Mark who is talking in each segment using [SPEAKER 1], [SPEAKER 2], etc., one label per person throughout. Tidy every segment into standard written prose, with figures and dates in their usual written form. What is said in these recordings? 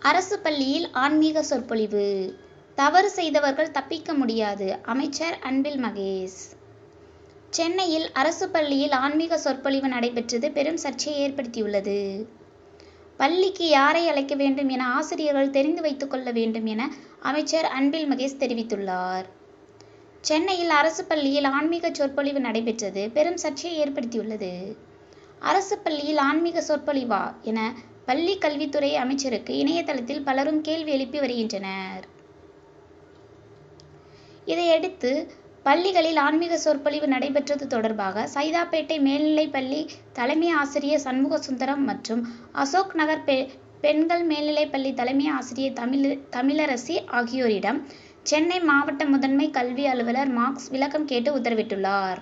[SPEAKER 1] அரசு பள்ளியில் ஆன்மீக சொற்பொழிவு. தவறு செய்தவர்கள் தப்பிக்க முடியாது அமைச்சர் அன்பில் மகேஷ். சென்னையில் அரசு பள்ளியில் ஆன்மீக சொற்பொழிவு நடைபெற்றது பெரும் சர்ச்சையை ஏற்படுத்தியுள்ளது. பள்ளிக்கு யாரை அழைக்க வேண்டும் என ஆசிரியர்கள் தெரிந்து வைத்துக் கொள்ள வேண்டும் என அமைச்சர் அன்பில் மகேஷ் தெரிவித்துள்ளார். சென்னையில் அரசு பள்ளியில் ஆன்மீக சொற்பொழிவு நடைபெற்றது பெரும் சர்ச்சையை ஏற்படுத்தியுள்ளது. அரசு பள்ளியில் ஆன்மீக சொற்பொழிவா என பள்ளி கல்வித்துறை அமைச்சருக்கு இணையதளத்தில் பலரும் கேள்வி எழுப்பி வருகின்றனர். இதையடுத்து பள்ளிகளில் ஆன்மீக சொற்பொழிவு நடைபெற்றது தொடர்பாக சைதாப்பேட்டை மேல்நிலைப்பள்ளி தலைமை ஆசிரியர் சண்முகசுந்தரம் மற்றும் அசோக் நகர் பெண்கள் மேல்நிலைப்பள்ளி தலைமை ஆசிரியர் தமிழரசி ஆகியோரிடம் சென்னை மாவட்ட முதன்மை கல்வி அலுவலர் மார்க்ஸ் விளக்கம் கேட்டு உத்தரவிட்டுள்ளார்.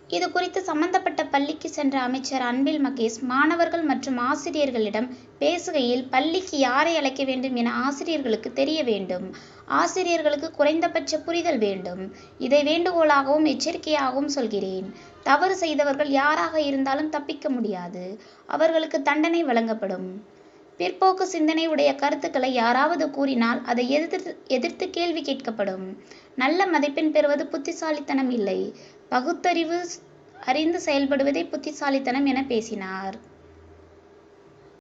[SPEAKER 1] இதுகுறித்து சம்பந்தப்பட்ட பள்ளிக்கு சென்ற அமைச்சர் அன்பில் மகேஷ் மாணவர்கள் மற்றும் ஆசிரியர்களிடம் பேசுகையில், பள்ளிக்கு யாரை அழைக்க வேண்டும் என ஆசிரியர்களுக்கு தெரிய வேண்டும். ஆசிரியர்களுக்கு குறைந்தபட்ச புரிதல் வேண்டும். இதை வேண்டுகோளாகவும் எச்சரிக்கையாகவும் சொல்கிறேன். தவறு செய்தவர்கள் யாராக இருந்தாலும் தப்பிக்க முடியாது. அவர்களுக்கு தண்டனை வழங்கப்படும். பிற்போக்கு சிந்தனை உடைய கருத்துக்களை யாராவது கூறினால் அதை எதிர்த்து கேள்வி கேட்கப்படும். நல்ல மதிப்பெண் பெறுவது புத்திசாலித்தனம் இல்லை, பகுத்தறிவு அறிந்து செயல்படுவதே புத்திசாலித்தனம் என பேசினார்.